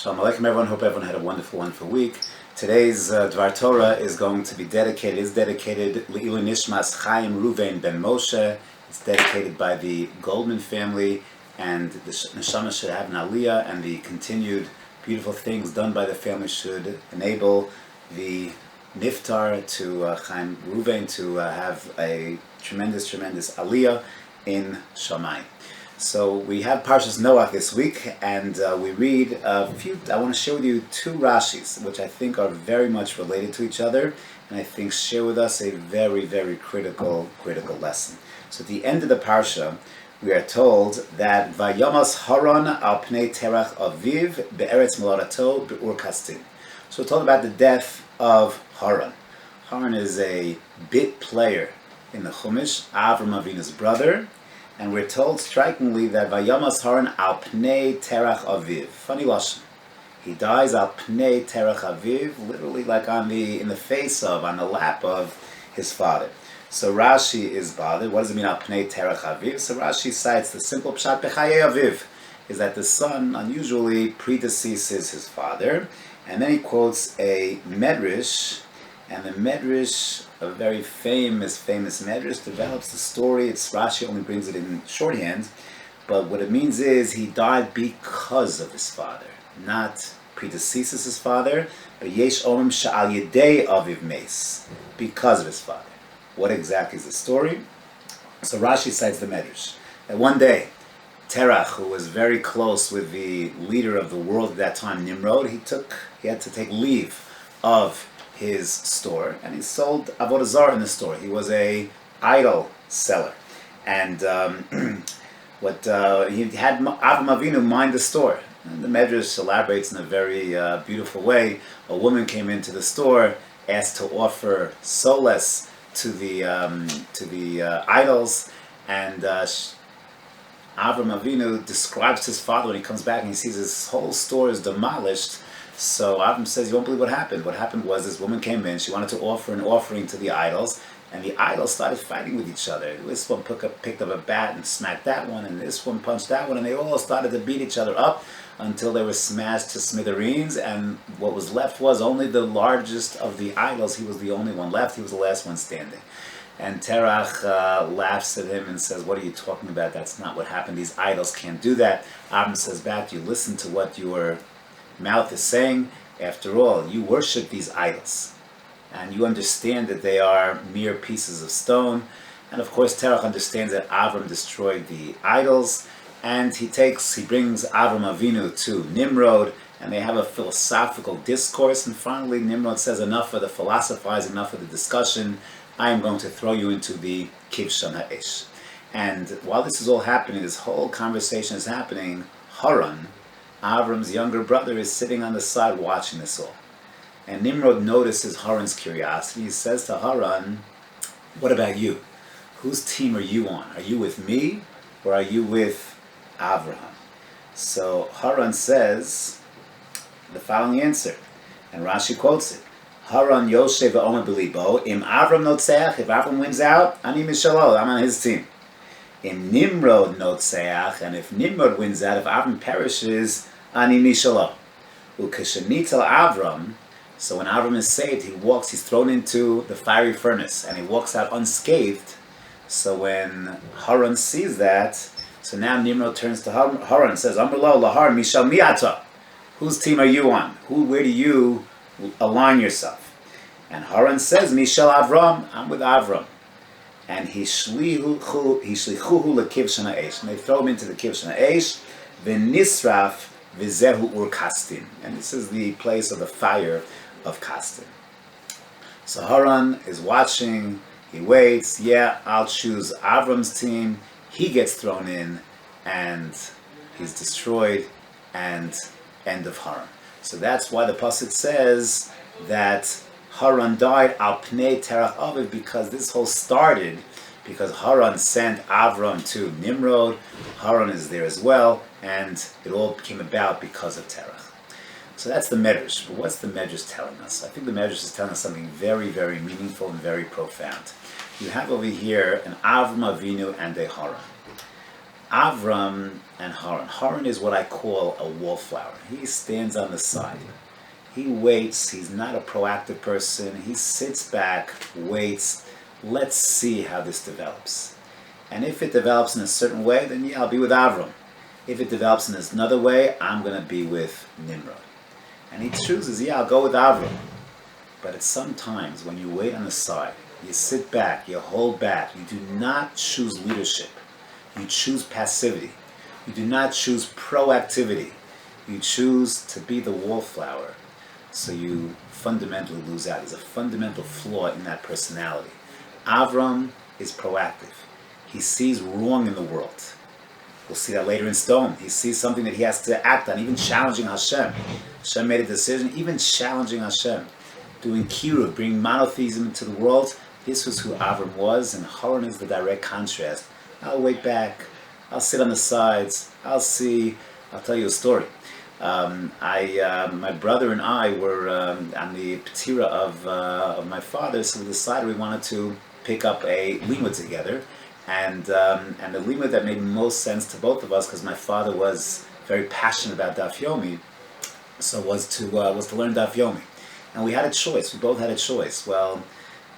Shalom Aleichem everyone, hope everyone had a wonderful week. Today's Dvar Torah is going to be dedicated Le'ilu Nishmas Chaim Ruven Ben Moshe. It's dedicated by the Goldman family, and the Neshama should have an aliyah, and the continued beautiful things done by the family should enable the Niftar to Chaim Ruven to have a tremendous aliyah in Shammai. So we have Parashat Noach this week, and we read a few. I want to share with you two Rashis, which I think are very much related to each other, and I think share with us a very critical lesson. So at the end of the parsha, we are told that Vayamas Haran al pnei terach aviv be'eretz moladato be'ur kastin. So we're told about the death of Haran. Haran is a bit player in the Chumash, Avram Avinu's brother. And we're told strikingly that Vayamas Haran al pnei terach aviv. Funny lashon. He dies al pnei terach aviv, literally like on the face of, on the lap of his father. So Rashi is bothered. What does it mean al pnei terach aviv? So Rashi cites the simple pshat b'chayei aviv, is that the son unusually predeceases his father, and then he quotes a medrash. And the medrash, a very famous medrash, develops the story. It's Rashi only brings it in shorthand, but what it means is he died because of his father, not predeceases his father, but yesh omrim she'al yedei aviv meis, because of his father. What exactly is the story? So Rashi cites the medrash that one day Terach, who was very close with the leader of the world at that time, Nimrod, he had to take leave of his store, and he sold avodah zarah in the store. He was a idol seller, and he had Avram Avinu mind the store. And the Medrash elaborates in a very beautiful way. A woman came into the store, asked to offer solace to the idols, and Avram Avinu describes his father when he comes back and he sees his whole store is demolished. So Avram says, you won't believe what happened. What happened was this woman came in, she wanted to offer an offering to the idols, and the idols started fighting with each other. This one picked up a bat and smacked that one, and this one punched that one, and they all started to beat each other up until they were smashed to smithereens, and what was left was only the largest of the idols. He was the only one left. He was the last one standing. And Terach laughs at him and says, what are you talking about? That's not what happened. These idols can't do that. Avram says back, you listen to what your mouth is saying. After all, you worship these idols, and you understand that they are mere pieces of stone. And of course, Terach understands that Avram destroyed the idols, and he brings Avram Avinu to Nimrod, and they have a philosophical discourse. And finally, Nimrod says, enough of the philosophizing, enough of the discussion. I am going to throw you into the Kivshan Ha'esh. And while this is all happening, this whole conversation is happening, Haran, Avram's younger brother, is sitting on the side watching this all. And Nimrod notices Haran's curiosity. He says to Haran, what about you? Whose team are you on? Are you with me, or are you with Avraham? So Haran says the following answer, and Rashi quotes it. Haran Yoshe v'omer b'libo, im Avram notzeach, if Avram wins out, ani mishalo, I'm on his team. In Nimrod notzeach, and if Nimrod wins out, if Avram perishes, ani mishalo. Ukeshenitel Avram, so when Avram is saved, he's thrown into the fiery furnace, and he walks out unscathed. So when Haran sees that, so now Nimrod turns to Haran and says, Amrlo lahar mishal miata. Whose team are you on? Where do you align yourself? And Haran says, Mishal Avram, I'm with Avram. And hishlichuhu lekivshan ha'esh, and they throw him into the kivshan ha'esh, v'nisraf v'zehu ur kastin, and this is the place of the fire of kastin. So Haran is watching, he waits, I'll choose Avram's team, he gets thrown in, and he's destroyed, and end of Haran. So that's why the pasuk says that Haran died al pnei terach aviv, because this whole started because Haran sent Avram to Nimrod. Haran is there as well, and it all came about because of Terach. So that's the Medrash. But what's the Medrash telling us? I think the Medrash is telling us something very meaningful and very profound. You have over here an Avram Avinu and a Haran. Avram and Haran. Haran is what I call a wallflower. He stands on the side. He waits. He's not a proactive person. He sits back, waits. Let's see how this develops. And if it develops in a certain way, then yeah, I'll be with Avram. If it develops in another way, I'm going to be with Nimrod. And he chooses, yeah, I'll go with Avram. But at some times, when you wait on the side, you sit back, you hold back, you do not choose leadership. You choose passivity. You do not choose proactivity. You choose to be the wallflower. So you fundamentally lose out. There's a fundamental flaw in that personality. Avram is proactive. He sees wrong in the world. We'll see that later in Stone. He sees something that he has to act on, even challenging Hashem. Hashem made a decision, even challenging Hashem. Doing kiruv, bringing monotheism into the world. This was who Avram was, and Haran is the direct contrast. I'll wait back. I'll sit on the sides. I'll see. I'll tell you a story. My brother and I were on the patira of my father, so we decided we wanted to pick up a limud together, and the limud that made most sense to both of us, because my father was very passionate about Daf Yomi, so was to learn Daf Yomi, and we had a choice. We both had a choice. Well,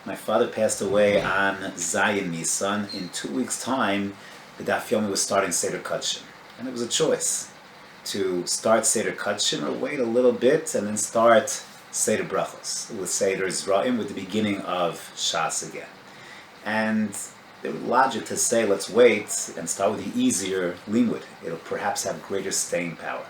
my father passed away on Zayin Nisan. In 2 weeks' time, the Daf Yomi was starting Seder Kudshim, and it was a choice to start Seder Kudshim or wait a little bit and then start Seder Brachos with Seder Zra'im with the beginning of Shas again. And there was logic to say, let's wait and start with the easier limud. It'll perhaps have greater staying power.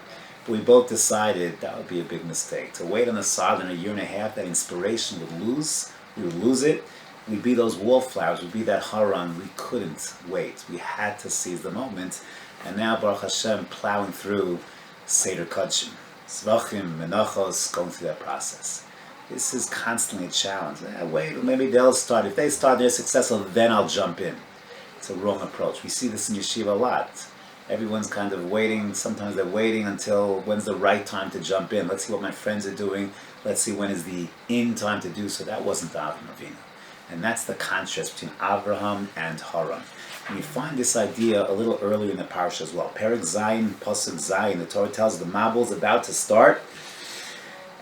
But we both decided that would be a big mistake. To wait on the side in a year and a half, that inspiration would lose. We would lose it. We'd be those wallflowers. We'd be that Haran. We couldn't wait. We had to seize the moment. And now, Baruch Hashem, plowing through Seder Kudshim, Zvachim, Menachos, going through that process. This is constantly a challenge. Wait, maybe they'll start. If they start, they're successful, then I'll jump in. It's a wrong approach. We see this in Yeshiva a lot. Everyone's kind of waiting. Sometimes they're waiting until when's the right time to jump in. Let's see what my friends are doing. Let's see when is the in time to do so. That wasn't the Avram Avinu. And that's the contrast between Abraham and Haran. And you find this idea a little earlier in the parasha as well. Perek Zayin, Pasuk Zayin, the Torah tells the Mabul's about to start.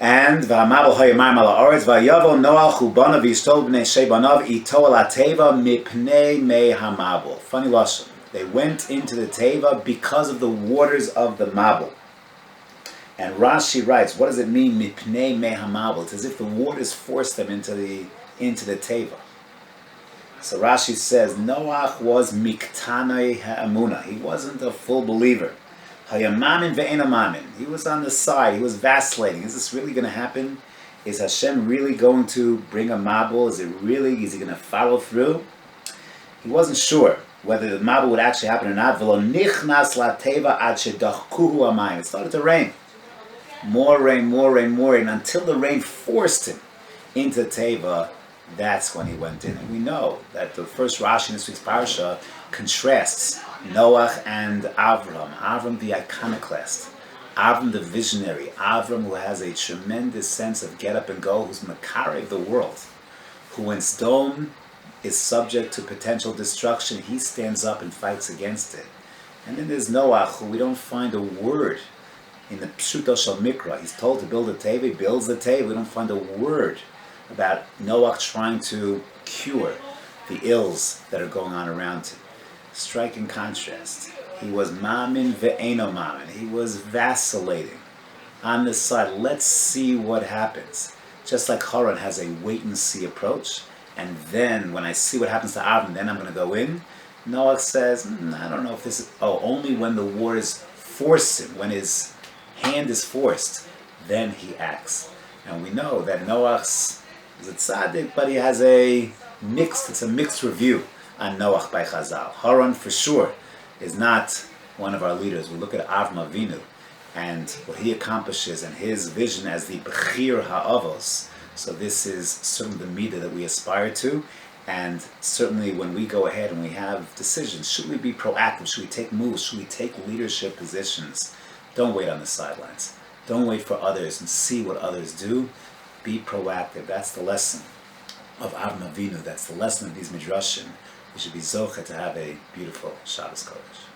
And V'hamabul hayamayim ala haaretz v'yavo Noach ubanav v'yishtol b'nei shebanav ito al hateva mipnei mei hamabul. Funny lashon. They went into the teva because of the waters of the Mabul. And Rashi writes, what does it mean mipnei mei hamabul? It's as if the waters forced them into the teva. So Rashi says, Noach was miktanei ha'amuna. He wasn't a full believer. Hayamamin ve'enamamin. He was on the side. He was vacillating. Is this really going to happen? Is Hashem really going to bring a Mabul? Is he going to follow through? He wasn't sure whether the Mabul would actually happen or not. V'lo nichnas lateva ad shedachkuhu hamayim. It started to rain. More rain, until the rain forced him into the teva. That's when he went in. And we know that the first Rashi in this week's parasha contrasts Noach and Avram. Avram the iconoclast. Avram the visionary. Avram who has a tremendous sense of get up and go, who's Makari of the world. Who when Sodom is subject to potential destruction, he stands up and fights against it. And then there's Noach, who we don't find a word in the Pshuto Shel Mikra. He's told to build a teva, he builds the teva. We don't find a word about Noach trying to cure the ills that are going on around him. Striking contrast. He was mamin ve'eno mamin. He was vacillating on the side. Let's see what happens. Just like Haran has a wait-and-see approach, and then when I see what happens to Avram, then I'm going to go in. Noach says, I don't know if this is... only when the waters force him, when his hand is forced, then he acts. And we know that Noach's is a tzaddik, but he has it's a mixed review on Noach by Chazal. Haran, for sure, is not one of our leaders. We look at Avram Avinu and what he accomplishes and his vision as the Bechir Ha'avos. So this is certainly the midah that we aspire to. And certainly when we go ahead and we have decisions, should we be proactive? Should we take moves? Should we take leadership positions? Don't wait on the sidelines. Don't wait for others and see what others do. Be proactive. That's the lesson of Avram Avinu. That's the lesson of these midrashim. We should be zocheh to have a beautiful Shabbos Kodesh.